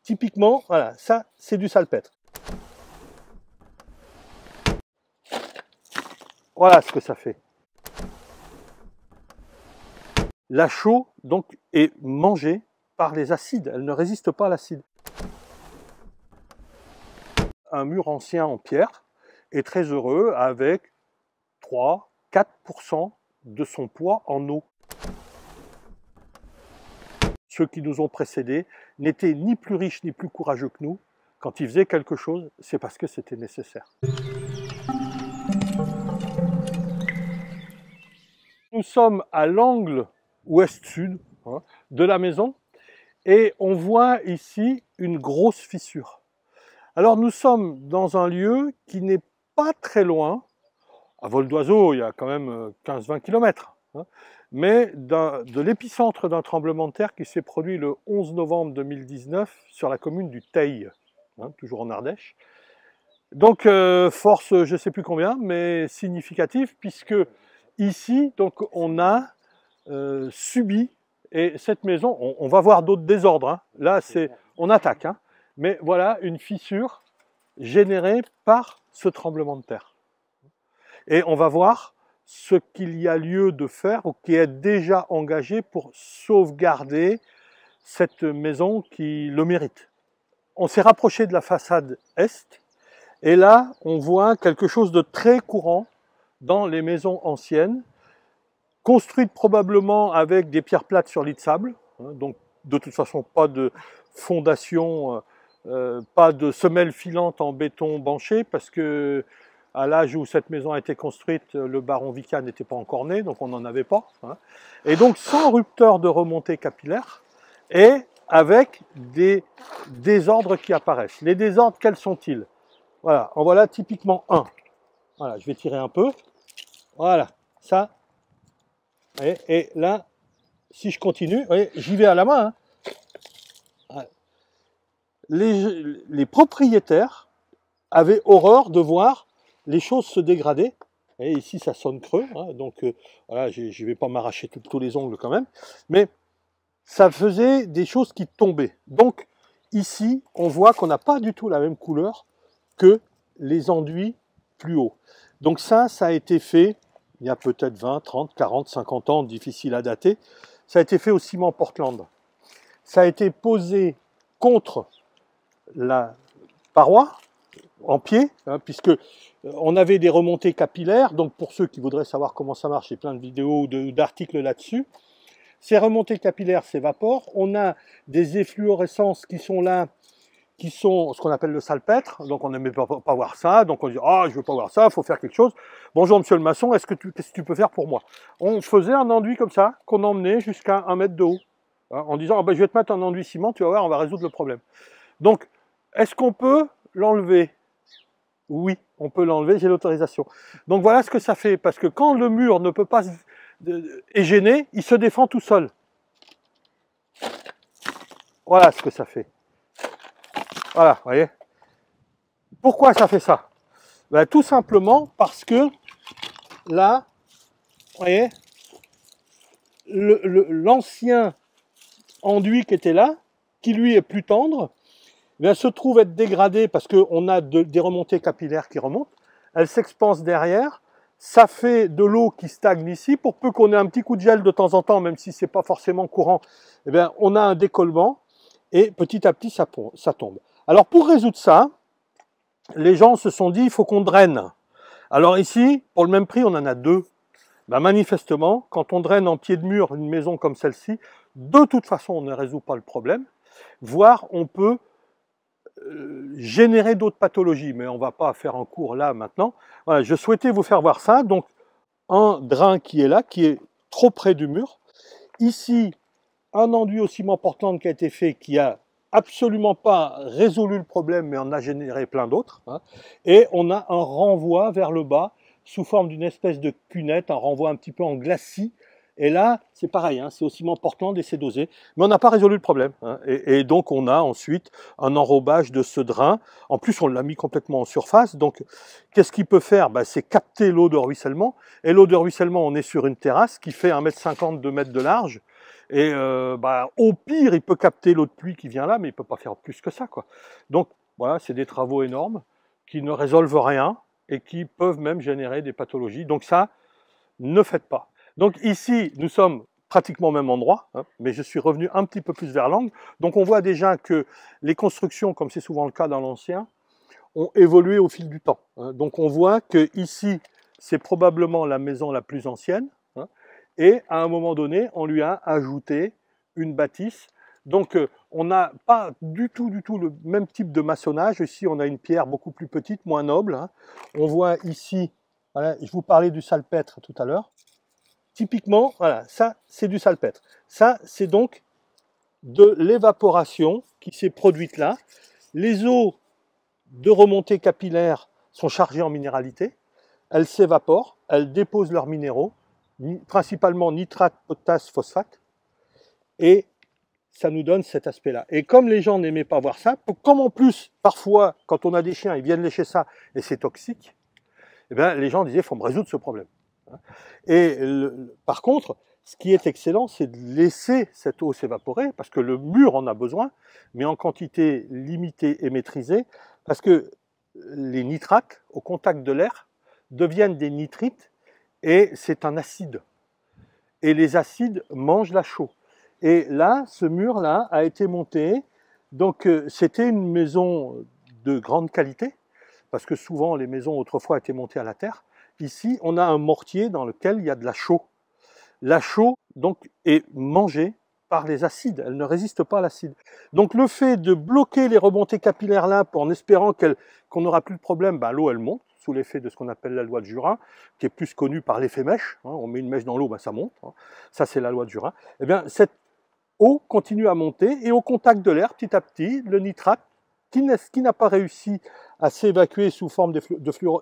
typiquement, voilà, ça c'est du salpêtre. Voilà ce que ça fait. La chaux donc est mangée par les acides, elle ne résiste pas à l'acide. Un mur ancien en pierre est très heureux avec 3-4% de son poids en eau. Ceux qui nous ont précédés n'étaient ni plus riches ni plus courageux que nous. Quand ils faisaient quelque chose, c'est parce que c'était nécessaire. Nous sommes à l'angle ouest-sud de la maison et on voit ici une grosse fissure. Alors nous sommes dans un lieu qui n'est pas très loin, à vol d'oiseau il y a quand même 15-20 km, mais de l'épicentre d'un tremblement de terre qui s'est produit le 11 novembre 2019 sur la commune du Teil, toujours en Ardèche. Donc force je ne sais plus combien, mais significative, puisque ici donc, on a subi, et cette maison, on va voir d'autres désordres, là on attaque, mais voilà une fissure générée par ce tremblement de terre. Et on va voir ce qu'il y a lieu de faire ou qui est déjà engagé pour sauvegarder cette maison qui le mérite. On s'est rapproché de la façade est et là on voit quelque chose de très courant dans les maisons anciennes, construites probablement avec des pierres plates sur lit de sable, donc de toute façon pas de fondation, pas de semelle filante en béton banché, parce que à l'âge où cette maison a été construite, le baron Vicat n'était pas encore né, donc on n'en avait pas. Et donc sans rupteur de remontée capillaire, et avec des désordres qui apparaissent. Les désordres, quels sont-ils? Voilà, en voilà typiquement un. Voilà, je vais tirer un peu. Voilà, ça. Et là, si je continue, j'y vais à la main. Les propriétaires avaient horreur de voir les choses se dégrader. Et ici, ça sonne creux, donc voilà, je ne vais pas m'arracher tous les ongles quand même. Mais ça faisait des choses qui tombaient. Donc ici, on voit qu'on n'a pas du tout la même couleur que les enduits plus hauts. Donc ça a été fait il y a peut-être 20, 30, 40, 50 ans, difficile à dater. Ça a été fait au ciment Portland. Ça a été posé contre la paroi, en pied, puisque on avait des remontées capillaires. Donc pour ceux qui voudraient savoir comment ça marche, j'ai plein de vidéos, d'articles là-dessus. Ces remontées capillaires s'évaporent. On a des effluorescences qui sont là, qui sont ce qu'on appelle le salpêtre. Donc on n'aimait pas voir ça. Donc on dit, ah, je veux pas voir ça, il faut faire quelque chose. Bonjour monsieur le maçon, qu'est-ce que tu peux faire pour moi? On faisait un enduit comme ça, qu'on emmenait jusqu'à 1 mètre de haut, en disant, je vais te mettre un enduit ciment, tu vas voir, on va résoudre le problème. Donc, est-ce qu'on peut l'enlever? Oui, on peut l'enlever, j'ai l'autorisation. Donc voilà ce que ça fait, parce que quand le mur ne peut pas est gêné, il se défend tout seul. Voilà ce que ça fait. Voilà, vous voyez. Pourquoi ça fait ça? Tout simplement parce que là, vous voyez, l'ancien enduit qui était là, qui lui est plus tendre, se trouve être dégradé parce qu'on a des remontées capillaires qui remontent. Elle s'expanse derrière. Ça fait de l'eau qui stagne ici. Pour peu qu'on ait un petit coup de gel de temps en temps, même si ce n'est pas forcément courant, on a un décollement et petit à petit, ça tombe. Alors pour résoudre ça, les gens se sont dit, il faut qu'on draine. Alors ici, pour le même prix, on en a deux. Manifestement, quand on draine en pied de mur une maison comme celle-ci, de toute façon, on ne résout pas le problème, voire on peut générer d'autres pathologies, mais on ne va pas faire un cours là maintenant. Voilà, je souhaitais vous faire voir ça. Donc un drain qui est là, qui est trop près du mur. Ici, un enduit au ciment Portland qui a été fait, qui a absolument pas résolu le problème, mais on a généré plein d'autres. Et on a un renvoi vers le bas sous forme d'une espèce de cunette, un renvoi un petit peu en glacis. Et là, c'est pareil, c'est au ciment Portland et c'est dosé. Mais on n'a pas résolu le problème. Et donc, on a ensuite un enrobage de ce drain. En plus, on l'a mis complètement en surface. Donc, qu'est-ce qu'il peut faire? C'est capter l'eau de ruissellement. Et l'eau de ruissellement, on est sur une terrasse qui fait 1,50 m, 2 m de large. Et au pire, il peut capter l'eau de pluie qui vient là, mais il ne peut pas faire plus que ça, quoi. Donc voilà, c'est des travaux énormes qui ne résolvent rien et qui peuvent même générer des pathologies. Donc ça, ne faites pas. Donc ici, nous sommes pratiquement au même endroit, hein, mais je suis revenu un petit peu plus vers l'angle. Donc on voit déjà que les constructions, comme c'est souvent le cas dans l'ancien, ont évolué au fil du temps. Hein. Donc on voit que ici, c'est probablement la maison la plus ancienne, hein, et à un moment donné, on lui a ajouté une bâtisse. Donc on n'a pas du tout le même type de maçonnage. Ici, on a une pierre beaucoup plus petite, moins noble. Hein. On voit ici, voilà, je vous parlais du salpêtre tout à l'heure. Typiquement, voilà, ça c'est du salpêtre. Ça, c'est donc de l'évaporation qui s'est produite là. Les eaux de remontée capillaire sont chargées en minéralité. Elles s'évaporent, elles déposent leurs minéraux, principalement nitrate, potasse, phosphate, et ça nous donne cet aspect-là. Et comme les gens n'aimaient pas voir ça, comme en plus, parfois, quand on a des chiens, ils viennent lécher ça et c'est toxique, eh bien, les gens disaient, il faut me résoudre ce problème. Et par contre, ce qui est excellent, c'est de laisser cette eau s'évaporer, parce que le mur en a besoin, mais en quantité limitée et maîtrisée, parce que les nitrates, au contact de l'air, deviennent des nitrites, et c'est un acide. Et les acides mangent la chaux. Et là, ce mur-là a été monté, donc c'était une maison de grande qualité, parce que souvent les maisons autrefois étaient montées à la terre. Ici, on a un mortier dans lequel il y a de la chaux. La chaux, donc, est mangée par les acides. Elle ne résiste pas à l'acide. Donc, le fait de bloquer les remontées capillaires là, en espérant qu'on n'aura plus de problème, l'eau, elle monte, sous l'effet de ce qu'on appelle la loi de Jurin, qui est plus connue par l'effet mèche. Hein, on met une mèche dans l'eau, ça monte. Hein. Ça, c'est la loi de Jurin. Eh bien, cette eau continue à monter, et au contact de l'air, petit à petit, le nitrate, qui n'a pas réussi à s'évacuer sous forme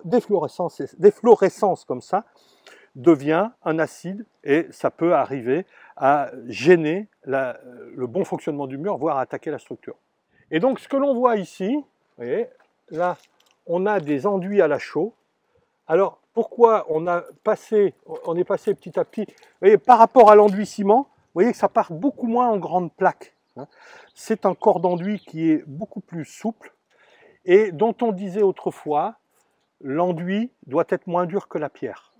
d'efflorescence comme ça, devient un acide, et ça peut arriver à gêner le bon fonctionnement du mur, voire à attaquer la structure. Et donc ce que l'on voit ici, vous voyez, là on a des enduits à la chaux. Alors pourquoi on est passé petit à petit, vous voyez, par rapport à l'enduit ciment, vous voyez que ça part beaucoup moins en grandes plaques. C'est un corps d'enduit qui est beaucoup plus souple et dont on disait autrefois, l'enduit doit être moins dur que la pierre.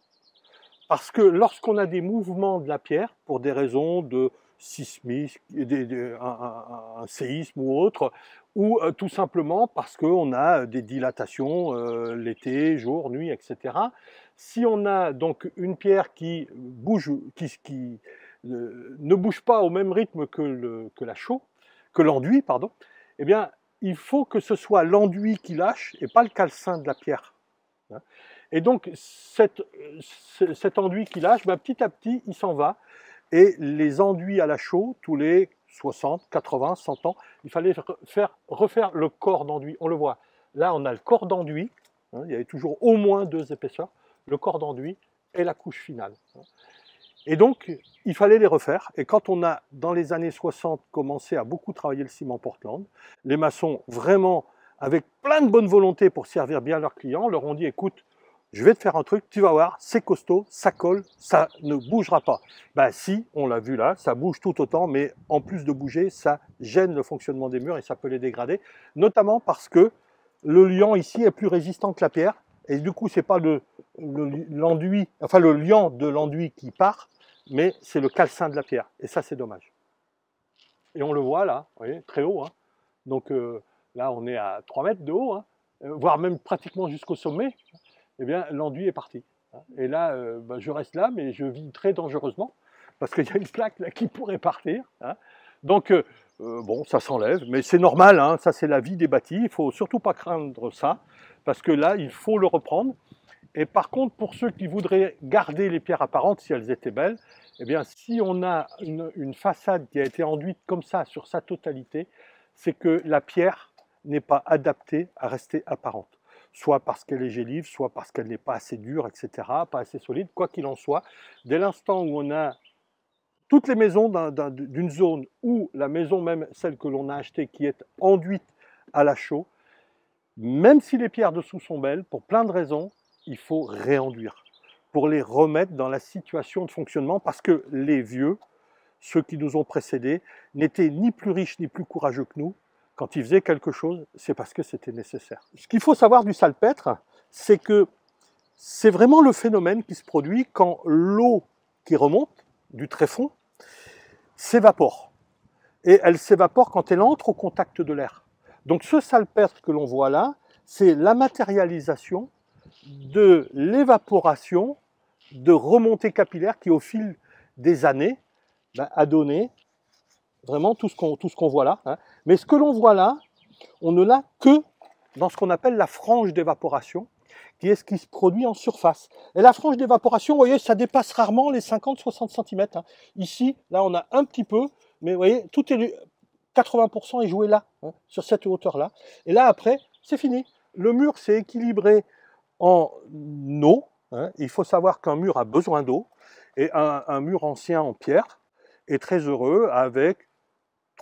Parce que lorsqu'on a des mouvements de la pierre, pour des raisons de sismisme, un séisme ou autre, ou tout simplement parce qu'on a des dilatations l'été, jour, nuit, etc. Si on a donc une pierre qui bouge, ne bouge pas au même rythme que la chaux, que l'enduit, pardon, eh bien, il faut que ce soit l'enduit qui lâche et pas le calcin de la pierre. Et donc, cet enduit qui lâche, petit à petit, il s'en va. Et les enduits à la chaux, tous les 60, 80, 100 ans, il fallait refaire le corps d'enduit. On le voit. Là, on a le corps d'enduit. Hein, il y avait toujours au moins 2 épaisseurs. Le corps d'enduit et la couche finale. Et donc, il fallait les refaire. Et quand on a, dans les années 60, commencé à beaucoup travailler le ciment Portland, les maçons, vraiment, avec plein de bonne volonté pour servir bien leurs clients, leur ont dit, écoute, je vais te faire un truc, tu vas voir, c'est costaud, ça colle, ça ne bougera pas. Si, on l'a vu là, ça bouge tout autant, mais en plus de bouger, ça gêne le fonctionnement des murs et ça peut les dégrader, notamment parce que le liant ici est plus résistant que la pierre, et du coup, c'est pas l'enduit, enfin le liant de l'enduit qui part, mais c'est le calcin de la pierre, et ça, c'est dommage. Et on le voit là, vous voyez, très haut, hein. Donc là, on est à 3 mètres de haut, hein, voire même pratiquement jusqu'au sommet. Eh bien, l'enduit est parti. Et là, je reste là, mais je vis très dangereusement, parce qu'il y a une plaque là qui pourrait partir. Hein. Donc, bon, ça s'enlève, mais c'est normal, hein, ça c'est la vie des bâtis, il ne faut surtout pas craindre ça, parce que là, il faut le reprendre. Et par contre, pour ceux qui voudraient garder les pierres apparentes, si elles étaient belles, eh bien, si on a une façade qui a été enduite comme ça, sur sa totalité, c'est que la pierre n'est pas adaptée à rester apparente. Soit parce qu'elle est gélive, soit parce qu'elle n'est pas assez dure, etc., pas assez solide, quoi qu'il en soit. Dès l'instant où on a toutes les maisons d'une zone, ou la maison même, celle que l'on a achetée, qui est enduite à la chaux, même si les pierres dessous sont belles, pour plein de raisons, il faut réenduire, pour les remettre dans la situation de fonctionnement, parce que les vieux ceux qui nous ont précédés, n'étaient ni plus riches ni plus courageux que nous. Quand ils faisaient quelque chose, c'est parce que c'était nécessaire. Ce qu'il faut savoir du salpêtre, c'est que c'est vraiment le phénomène qui se produit quand l'eau qui remonte du tréfonds s'évapore. Et elle s'évapore quand elle entre au contact de l'air. Donc ce salpêtre que l'on voit là, c'est la matérialisation de l'évaporation de remontées capillaires qui, au fil des années, a donné vraiment tout ce qu'on voit là. Hein. Mais ce que l'on voit là, on ne l'a que dans ce qu'on appelle la frange d'évaporation, qui est ce qui se produit en surface. Et la frange d'évaporation, vous voyez, ça dépasse rarement les 50-60 cm. Hein. Ici, là, on a un petit peu, mais vous voyez, 80% est joué là, hein, sur cette hauteur-là. Et là, après, c'est fini. Le mur s'est équilibré en eau. Hein. Il faut savoir qu'un mur a besoin d'eau. Et un mur ancien en pierre est très heureux avec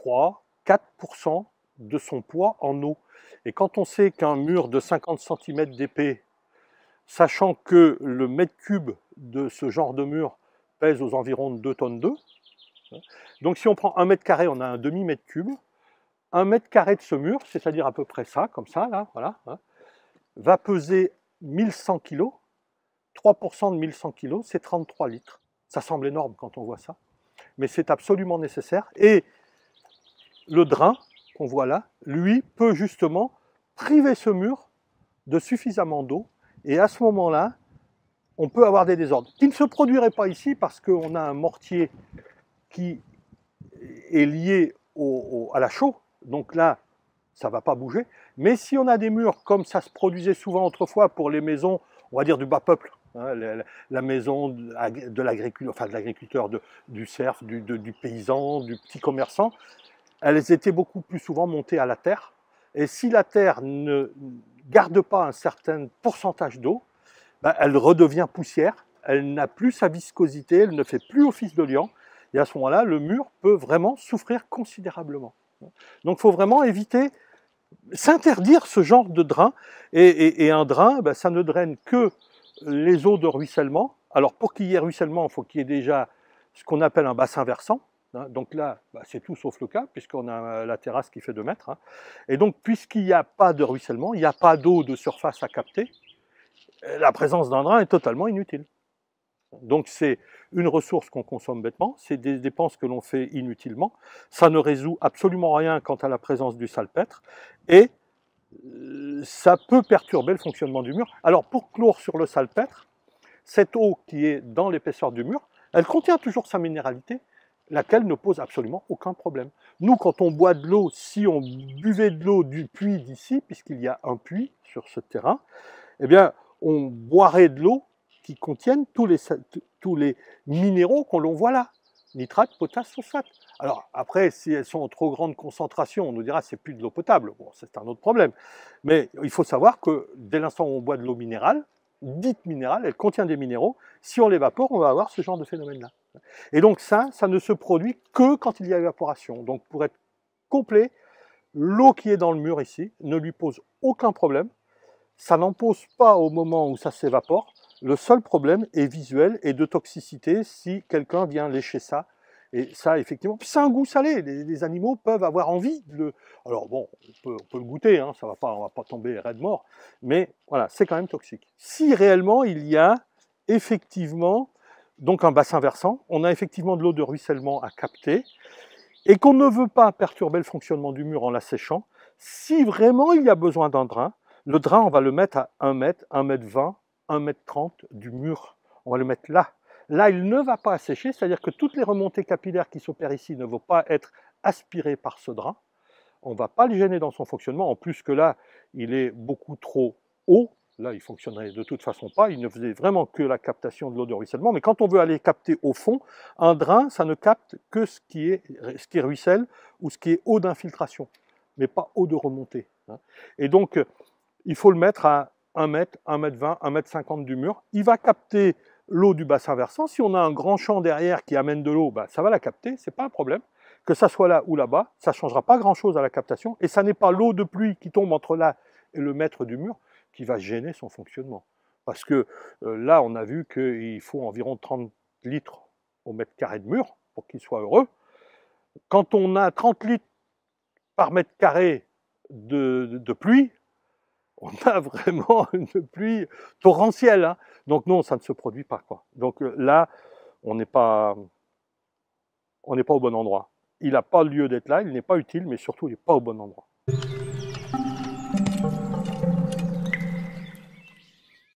3-4% de son poids en eau. Et quand on sait qu'un mur de 50 cm d'épais, sachant que le mètre cube de ce genre de mur pèse aux environs de 2 tonnes d'eau, donc si on prend 1 mètre carré, on a un demi-mètre cube. 1 mètre carré de ce mur, c'est-à-dire à peu près ça, comme ça, là, voilà, hein, va peser 1100 kg. 3% de 1100 kg, c'est 33 litres. Ça semble énorme quand on voit ça, mais c'est absolument nécessaire. Et le drain qu'on voit là, lui, peut justement priver ce mur de suffisamment d'eau. Et à ce moment-là, on peut avoir des désordres qui ne se produiraient pas ici parce qu'on a un mortier qui est lié à la chaux. Donc là, ça ne va pas bouger. Mais si on a des murs, comme ça se produisait souvent autrefois pour les maisons, on va dire du bas peuple, hein, la maison de l'agriculteur, enfin de l'agriculteur, du serf, du paysan, du petit commerçant, elles étaient beaucoup plus souvent montées à la terre. Et si la terre ne garde pas un certain pourcentage d'eau, elle redevient poussière, elle n'a plus sa viscosité, elle ne fait plus office de liant. Et à ce moment-là, le mur peut vraiment souffrir considérablement. Donc il faut vraiment éviter, s'interdire ce genre de drain. Et un drain, ça ne draine que les eaux de ruissellement. Alors pour qu'il y ait ruissellement, il faut qu'il y ait déjà ce qu'on appelle un bassin versant. Donc là, c'est tout sauf le cas, puisqu'on a la terrasse qui fait 2 mètres. Hein. Et donc, puisqu'il n'y a pas de ruissellement, il n'y a pas d'eau de surface à capter, la présence d'un drain est totalement inutile. Donc c'est une ressource qu'on consomme bêtement, c'est des dépenses que l'on fait inutilement, ça ne résout absolument rien quant à la présence du salpêtre, et ça peut perturber le fonctionnement du mur. Alors pour clore sur le salpêtre, cette eau qui est dans l'épaisseur du mur, elle contient toujours sa minéralité, laquelle ne pose absolument aucun problème. Nous, quand on boit de l'eau, si on buvait de l'eau du puits d'ici, puisqu'il y a un puits sur ce terrain, eh bien, on boirait de l'eau qui contiennent tous les minéraux qu'on voit là. Nitrate, potasse, phosphate. Alors après, si elles sont en trop grande concentration, on nous dira que c'est plus de l'eau potable. Bon, c'est un autre problème. Mais il faut savoir que dès l'instant où on boit de l'eau minérale, dite minérale, elle contient des minéraux. Si on l'évapore, on va avoir ce genre de phénomène-là. Et donc ça ne se produit que quand il y a évaporation. Donc pour être complet, l'eau qui est dans le mur ici ne lui pose aucun problème. Ça n'en pose pas au moment où ça s'évapore. Le seul problème est visuel et de toxicité si quelqu'un vient lécher ça. Et ça, effectivement, c'est un goût salé. Les animaux peuvent avoir envie de le... Alors bon, on peut le goûter, hein, on va pas tomber raide mort, mais voilà, c'est quand même toxique. Si réellement il y a effectivement donc un bassin versant, on a effectivement de l'eau de ruissellement à capter, et qu'on ne veut pas perturber le fonctionnement du mur en l'asséchant, si vraiment il y a besoin d'un drain, le drain, on va le mettre à 1 mètre, 1 mètre 20, 1 mètre 30 du mur. On va le mettre là. Là, il ne va pas assécher, c'est-à-dire que toutes les remontées capillaires qui s'opèrent ici ne vont pas être aspirées par ce drain. On ne va pas le gêner dans son fonctionnement. En plus que là, il est beaucoup trop haut. Là, il ne fonctionnerait de toute façon pas. Il ne faisait vraiment que la captation de l'eau de ruissellement. Mais quand on veut aller capter au fond, un drain, ça ne capte que ce qui ruisselle ou ce qui est eau d'infiltration, mais pas eau de remontée. Et donc, il faut le mettre à 1 mètre, 1 mètre 20, 1 mètre 50 du mur. Il va capter l'eau du bassin versant. Si on a un grand champ derrière qui amène de l'eau, ça va la capter, c'est pas un problème. Que ça soit là ou là-bas, ça ne changera pas grand-chose à la captation. Et ça n'est pas l'eau de pluie qui tombe entre là et le mètre du mur qui va gêner son fonctionnement. Parce que là, on a vu qu'il faut environ 30 litres au mètre carré de mur. pour qu'il soit heureux. Quand on a 30 litres par mètre carré de pluie, on a vraiment une pluie torrentielle, hein. Donc non, ça ne se produit pas, quoi. Donc là, on n'est pas au bon endroit. Il n'a pas lieu d'être là, il n'est pas utile, mais surtout, il n'est pas au bon endroit.